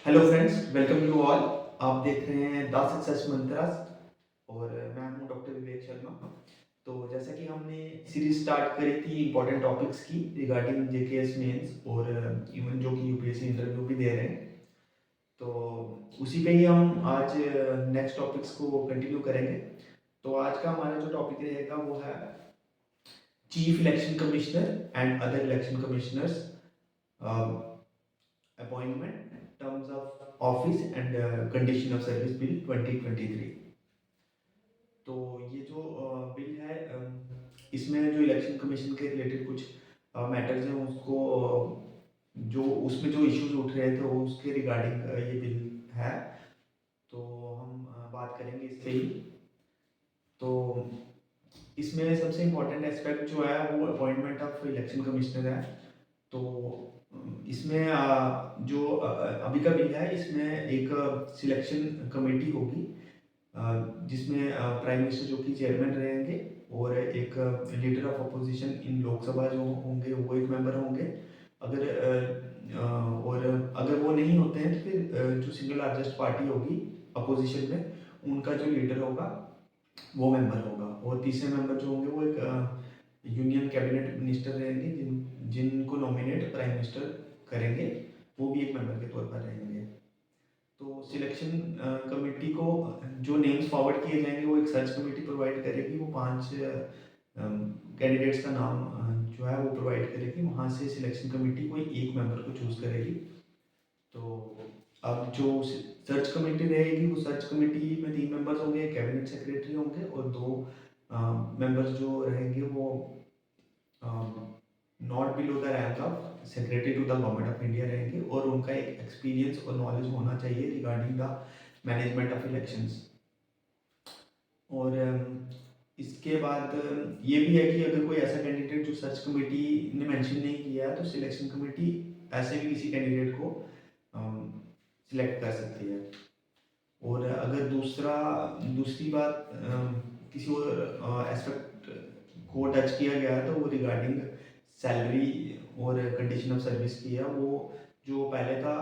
Hello friends, welcome you all. आप देख रहे हैं द सक्सेस मंत्रास और मैं हूं डॉक्टर विवेक शर्मा। तो जैसा कि हमने सीरीज स्टार्ट करी थी इंपॉर्टेंट टॉपिक्स की रिगार्डिंग जेकेएस मेंस और इवन जो कि यूपीएससी इंटरव्यू भी दे रहे हैं, तो उसी पे ही हम आज नेक्स्ट टॉपिक्स को कंटिन्यू करेंगे। तो आज का हमारा जो टॉपिक रहेगा वो है chief election commissioner and other election commissioners appointment, terms of office and condition of service bill 2023। तो ये जो बिल है, इसमें जो इलेक्शन कमीशन के रिलेटेड कुछ मैटर्स हैं उसको जो उसमें जो इश्यूज उठ रहे थे वो उसके रिगार्डिंग ये बिल है। तो हम बात करेंगे इस पे ही। तो इसमें सबसे इम्पोर्टेंट एस्पेक्ट जो है वो अपॉइंटमेंट ऑफ इलेक्शन कमिश्नर है। तो इसमें जो अभी का बिल है इसमें एक सिलेक्शन कमेटी होगी, जिसमें प्राइम मिनिस्टर जो कि चेयरमैन रहेंगे और एक leader of opposition in Lok Sabha जो होंगे वो एक मेंबर होंगे। अगर और अगर वो नहीं होते हैं तो फिर जो सिंगल लार्जेस्ट पार्टी होगी अपोजिशन में उनका जो लीडर होगा वो मेंबर होगा। और तीसरे मेंबर जो होंगे वो एक यूनियन कैबिनेट मिनिस्टर रहेंगे जिनको नॉमिनेट प्राइम मिनिस्टर करेंगे, वो भी एक मेंबर के तौर पर रहेंगे। तो सिलेक्शन कमेटी को जो नेम्स फॉरवर्ड किए जाएंगे वो एक सर्च कमेटी प्रोवाइड करेगी। वो 5 कैंडिडेट्स का नाम जो है वो प्रोवाइड करेगी। वहाँ से सिलेक्शन कमेटी कोई एक मेंबर को चूज करेगी। तो अब जो सर्च कमेटी रहेगी वो सर्च कमेटी में 3 मेंबर्स होंगे, कैबिनेट सेक्रेटरी होंगे और 2 मेंबर्स जो रहेंगे वो not below the rank of secretary to the government of India रहेंगे और उनका एक एक्सपीरियंस और नॉलेज होना चाहिए regarding the management of elections. और इसके बाद ये भी है कि अगर कोई ऐसा कैंडिडेट जो सर्च कमेटी ने मेंशन नहीं किया है तो सिलेक्शन कमेटी ऐसे भी किसी कैंडिडेट को सिलेक्ट कर सकती है। और अगर दूसरी बात किसी और एस्पेक्ट को टच किया गया है तो वो रिगार्डिंग सैलरी और कंडीशन ऑफ सर्विस की है। वो जो पहले था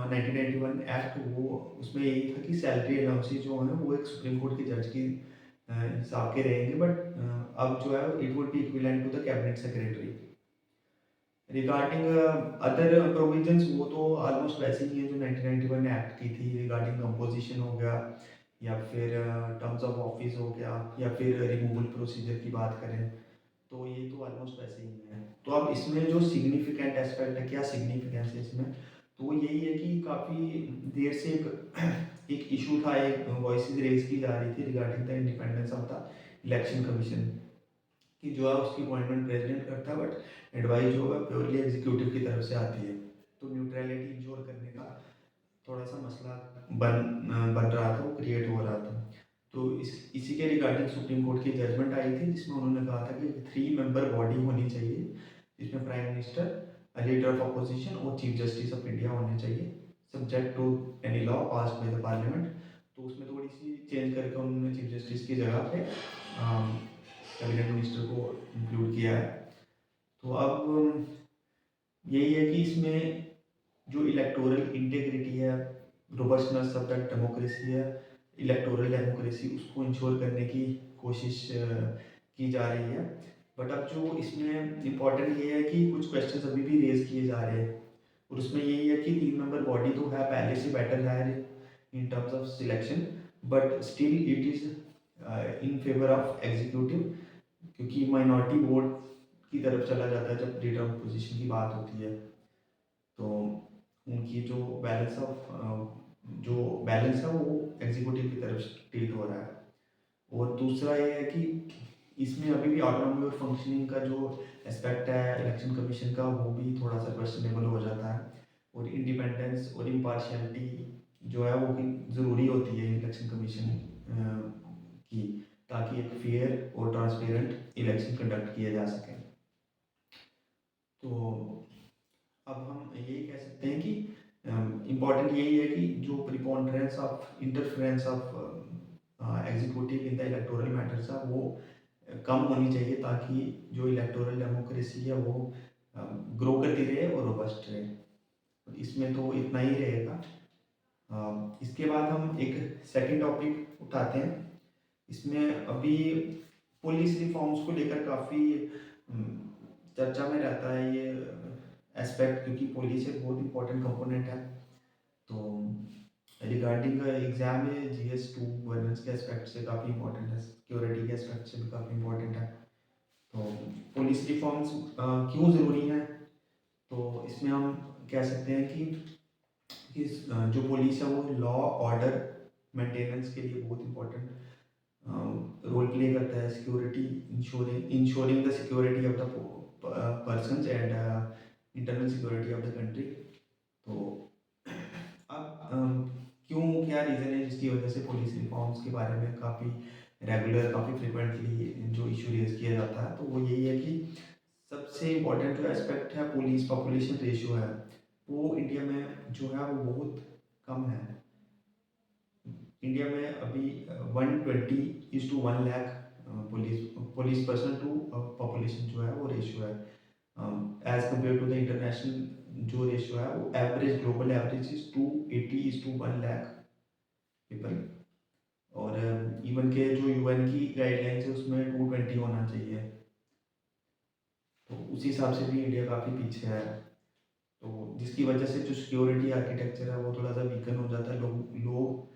1991 एक्ट, वो उसमें यही था कि सैलरी अलाउंसेस जो है वो एक सुप्रीम कोर्ट के जज की हिसाब के रहेंगे, बट अब जो है it would be equivalent to the cabinet secretary. Regarding other provisions वो तो ऑलमोस्ट वैसे ही है जो 1991 एक्ट की थी रिगार्डिंग कंपोजिशन हो गया या फिर टर्म्स ऑफ ऑफिस हो गया या फिर रिमूवल प्रोसीजर की बात करें तो ये तो ऑलमोस्ट वैसे ही है। तो अब इसमें जो सिग्निफिकेंट एस्पेक्ट है, क्या सिग्निफिकेंस है इसमें, तो वो यही है कि काफ़ी देर से एक इशू था, एक वॉइस रेज की जा रही थी regarding the independence of the election commission कि जो है उसकी अपॉइंटमेंट प्रेसिडेंट करता है, बट एडवाइस जो है प्योरली एग्जीक्यूटिव की तरफ से आती है। तो न्यूट्रलिटी इंश्योर करने का थोड़ा सा मसला बन रहा था, वो क्रिएट हो रहा था। तो इसी के रिगार्डिंग सुप्रीम कोर्ट की जजमेंट आई थी जिसमें उन्होंने कहा था कि 3 मेंबर बॉडी होनी चाहिए जिसमें prime minister, leader of opposition और चीफ जस्टिस ऑफ इंडिया होने चाहिए, subject to any law passed by the parliament. तो उसमें थोड़ी सी चेंज करके उन्होंने चीफ जस्टिस की जगह पे कैबिनेट मिनिस्टर को इंक्लूड किया है। तो अब यही है कि इसमें जो इलेक्टोरल इंटेग्रिटी है, रोबस्टनेस ऑफ द डेमोक्रेसी है, इलेक्टोरल डेमोक्रेसी उसको इंश्योर करने की कोशिश की जा रही है। बट अब जो इसमें इम्पॉर्टेंट ये है कि कुछ क्वेश्चंस अभी भी रेज किए जा रहे हैं और उसमें यही है कि 3 मेंबर बॉडी तो है, पहले से बेटर है इन terms of selection, but still it is in favour of executive, क्योंकि माइनॉरिटी वोट की तरफ चला जाता है जब लीडर ऑफ पोजीशन की बात होती है। तो उनकी जो बैलेंस है वो एग्जीक्यूटिव की तरफ टिल्ट हो रहा है। और दूसरा ये है कि इसमें अभी भी ऑटोनॉमी और फंक्शनिंग का जो एस्पेक्ट है इलेक्शन कमीशन का वो भी थोड़ा सा क्वेश्चनेबल हो जाता है। और इंडिपेंडेंस और इम्पार्शियलिटी जो है वो ज़रूरी होती है इलेक्शन कमीशन की, ताकि एक फेयर और ट्रांसपेरेंट इलेक्शन कंडक्ट किया जा सके। तो अब हम यही कह सकते हैं कि इम्पॉर्टेंट यही है कि जो preponderance of interference of executive in the electoral matters है वो कम होनी चाहिए, ताकि जो इलेक्टोरल डेमोक्रेसी है वो ग्रो करती रहे और रोबस्ट रहे। इसमें तो इतना ही रहेगा। इसके बाद हम एक सेकंड टॉपिक उठाते हैं। इसमें अभी पुलिस रिफॉर्म्स को लेकर काफ़ी चर्चा में रहता है ये एस्पेक्ट, क्योंकि पुलिस एक बहुत इंपॉर्टेंट कंपोनेंट है। तो रिगार्डिंग एग्जाम में GS2 गवर्नेंस के एस्पेक्ट से काफ़ी इंपॉर्टेंट है, सिक्योरिटी के एस्पेक्ट से भी काफ़ी इंपॉर्टेंट है। तो पुलिस रिफॉर्म्स क्यों ज़रूरी हैं? तो इसमें हम कह सकते हैं कि जो पुलिस है वो लॉ ऑर्डर मेंटेनेंस के लिए बहुत इंपॉर्टेंट रोल प्ले करता है। Security ensuring the security of the persons and internal security of the country. तो अब क्यों, क्या रीज़न है जिसकी वजह से पुलिस रिफॉर्म्स के बारे में काफ़ी काफ़ी फ्रिक्वेंटली जो इशू रेज किया जाता है, तो वो यही है कि सबसे इम्पोर्टेंट जो एस्पेक्ट है पुलिस पॉपुलेशन रेशियो है, वो इंडिया में जो है वो बहुत कम है। इंडिया में अभी 120:1 lakh police person to population जो है वो रेशियो है। As compared to the international जो रेशियो है वो average, global average is 280:1 lakh people. और इवन के जो UN की गाइडलाइंस है उसमें 220 होना चाहिए। तो उसी हिसाब से भी इंडिया काफ़ी पीछे है। तो जिसकी वजह से जो सिक्योरिटी आर्किटेक्चर है वो थोड़ा सा वीकन हो जाता है। लोग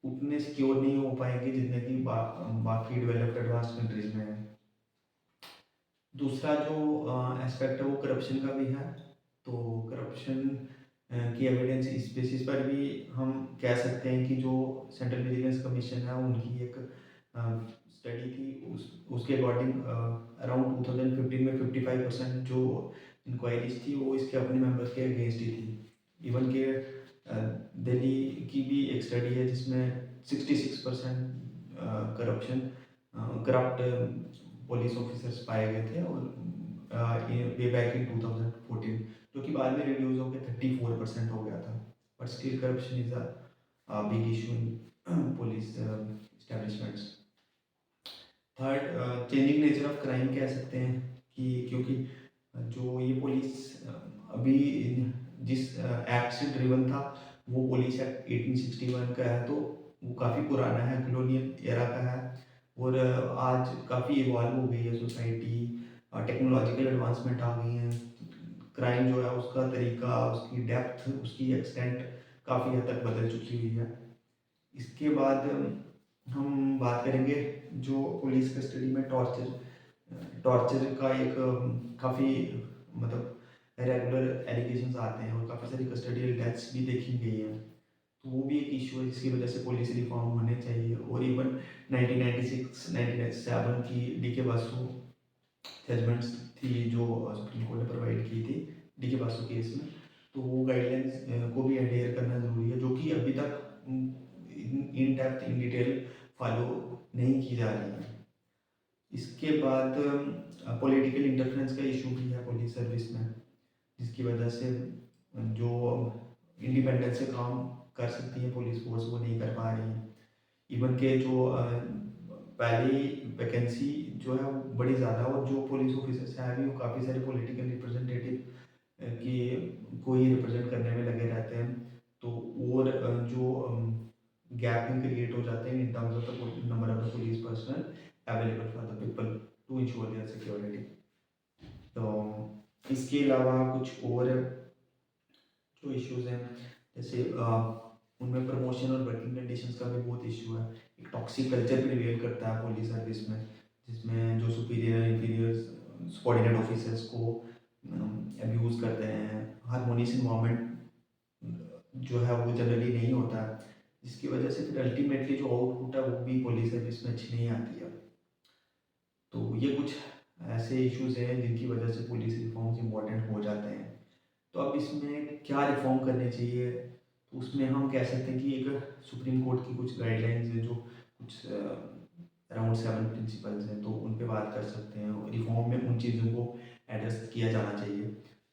उतने सिक्योर नहीं हो पाएंगे जितने कि बाकी डेवलप्ड एडवांस कंट्रीज में है। दूसरा जो एस्पेक्ट है वो करप्शन का भी है। तो करप्शन की एविडेंस इस बेसिस पर भी हम कह सकते हैं कि जो सेंट्रल विजिलेंस कमीशन है उनकी एक स्टडी थी, उसके अकॉर्डिंग अराउंड 2015 में 55% जो इंक्वायरीज थी वो इसके अपने मेंबर्स के अगेंस्ट ही थी। इवन के दिल्ली की भी एक स्टडी है जिसमें 66% करप्ट पुलिस ऑफिसर्स पाए गए थे, और वे बैक इन 2014, जो कि बाद में रिड्यूस होकर 34% हो गया था। But still corruption is a big issue in police establishments. Third, changing nature of crime कह सकते हैं कि क्योंकि जो ये पुलिस अभी जिस एक्ट से ड्रिवन था वो पुलिस एक्ट 1861 का है, तो वो काफ़ी पुराना है, कॉलोनियल एरा का है। और आज काफ़ी इवॉल्व हो गई है सोसाइटी, टेक्नोलॉजिकल एडवांसमेंट आ गई हैं। क्राइम जो है उसका तरीका, उसकी डेप्थ, उसकी एक्सटेंट काफ़ी हद तक बदल चुकी हुई है। इसके बाद हम बात करेंगे जो पुलिस कस्टडी में टॉर्चर का एक काफ़ी मतलब रेगुलर एलिगेशंस आते हैं और काफ़ी सारी कस्टडियल डेथ्स भी देखी गई हैं। तो वो भी एक इशू है जिसकी वजह से पुलिस रिफॉर्म होने चाहिए। और इवन 1996-1997 की DK बासु जजमेंट्स थी जो सुप्रीम कोर्ट ने प्रोवाइड की थी DK बासु केस में, तो वो गाइडलाइंस को भी एडहेयर करना ज़रूरी है, जो कि अभी तक in depth in detail follow नहीं की जा रही है। इसके बाद पॉलिटिकल इंटरफेरेंस का इशू भी है पुलिस सर्विस में, जिसकी वजह से जो इंडिपेंडेंस से काम कर सकती है पुलिस फोर्स वो नहीं कर पा रही है। इवन के जो पहली वैकेंसी जो है वो बड़ी ज़्यादा, और जो पुलिस ऑफिसर्स हैं भी वो काफ़ी सारे पॉलिटिकल रिप्रेजेंटेटिव की को ही रिप्रेजेंट करने में लगे रहते हैं। तो और जो गैपिंग क्रिएट हो जाते हैं in terms of the number of the police personnel available for the people to ensure their security. तो इसके अलावा कुछ और जो इश्यूज हैं, जैसे उनमें प्रमोशन और वर्किंग कंडीशंस का भी बहुत इशू है। एक टॉक्सिक कल्चर भी रिवेल करता है पुलिस सर्विस में, जिसमें जो सुपीरियर इंफीरियर सबॉर्डिनेट ऑफिसर्स को अब्यूज़ करते हैं। हारमोनियस इन्वायरमेंट जो है वो जनरली नहीं होता है, जिसकी वजह से फिर अल्टीमेटली जो आउटपुट है वो भी पुलिस सर्विस में अच्छी नहीं आती है। तो ये कुछ ऐसे इश्यूज हैं जिनकी वजह से पुलिस रिफॉर्म्स इम्पोर्टेंट हो जाते हैं। तो अब इसमें क्या रिफॉर्म करने चाहिए, तो उसमें हम कह सकते हैं कि एक सुप्रीम कोर्ट की कुछ गाइडलाइंस है जो कुछ अराउंड 7 प्रिंसिपल्स हैं, तो उन पे बात कर सकते हैं। रिफॉर्म में उन चीज़ों को एड्रेस किया जाना चाहिए।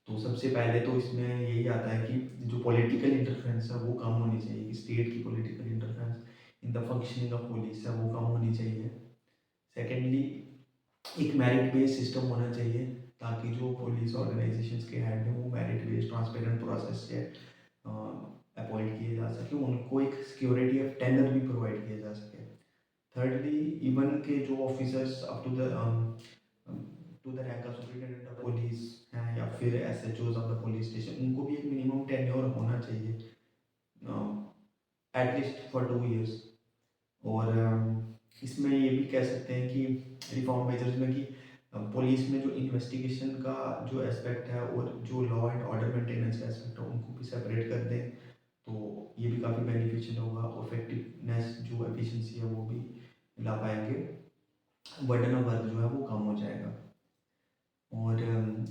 तो सबसे पहले तो इसमें यही आता है कि जो पॉलिटिकल इंटरफेरेंस है वो कम होनी चाहिए, कि स्टेट की political interference in the functioning of police है वो कम होनी चाहिए। सेकेंडली, एक मेरिट बेस्ड सिस्टम होना चाहिए, ताकि जो पुलिस ऑर्गेनाइजेशंस के हेड हैं वो मेरिट बेस्ड ट्रांसपेरेंट प्रोसेस से अपॉइंट किए जा सके, उनको एक सिक्योरिटी ऑफ टेनर भी प्रोवाइड किया जा सके। thirdly, इवन के जो officers up to the rank of superintendent of police हैं या फिर SHOs of the police station, उनको भी एक मिनिमम टेन्योर होना चाहिए एटलीस्ट फॉर 2 years। और इसमें ये भी कह सकते हैं कि रिफॉर्म मेजर्स में कि पुलिस में जो इन्वेस्टिगेशन का जो एस्पेक्ट है और जो लॉ एंड ऑर्डर मेंटेनेंस का एस्पेक्ट है उनको भी सेपरेट कर दें, तो ये भी काफ़ी बेनिफिशियल होगा। इफेक्टिवनेस जो एफिशिएंसी है वो भी ला पाएंगे, बर्डन ऑफ वर्क जो है वो कम हो जाएगा। और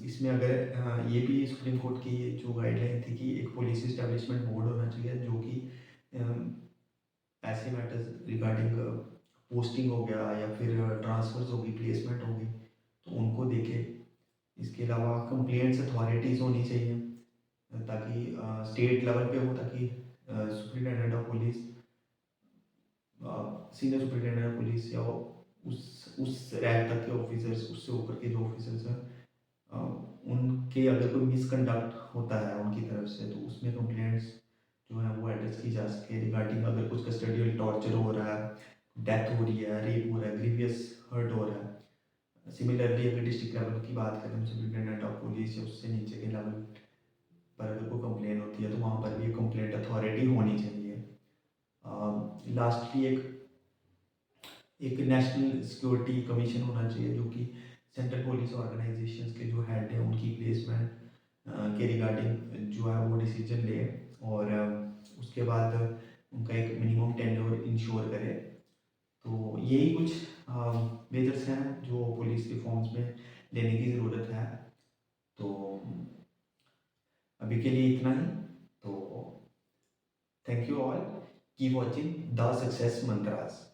इसमें अगर ये भी सुप्रीम कोर्ट की जो गाइडलाइन थी कि एक पुलिस इस्टेब्लिशमेंट बोर्ड होना चाहिए जो कि ऐसे मैटर्स रिगार्डिंग पोस्टिंग हो गया या फिर ट्रांसफर्स होगी, प्लेसमेंट होगी, तो उनको देखे। इसके अलावा कंप्लेंट्स अथॉरिटीज़ होनी चाहिए ताकि स्टेट लेवल पे हो, ताकि superintendent of police, senior superintendent of police या उस रैंक तक के ऑफिसर्स, उससे ऊपर के जो ऑफिसर्स हैं, उनके अगर कोई मिसकंडक्ट होता है उनकी तरफ से तो उसमें कंप्लेंट्स जो है वो एड्रेस की जा सके रिगार्डिंग अगर कुछ कस्टडियल टॉर्चर हो रहा है, डेथ हो रही है, रेप हो रहा है, ग्रीवियस हर्ट हो रहा है। सिमिलरली अगर डिस्ट्रिक्ट लेवल की बात करें, सुप्रिटेंडेंट ऑफ पुलिस या उससे नीचे के लेवल पर अगर कोई कंप्लेन होती है तो वहाँ पर भी एक कंप्लेंट अथॉरिटी होनी चाहिए। लास्टली एक नेशनल सिक्योरिटी कमीशन होना चाहिए जो कि सेंट्रल पुलिस ऑर्गेनाइजेशंस के जो हेड हैं उनकी प्लेसमेंट के रिगार्डिंग जो है वो डिसीजन ले, और उसके बाद उनका एक मिनिमम टेन्योर इंश्योर करे। तो यही कुछ मेजर्स हैं जो पुलिस रिफॉर्म्स में लेने की ज़रूरत है। तो अभी के लिए इतना ही। तो thank you all, keep watching the success mantras.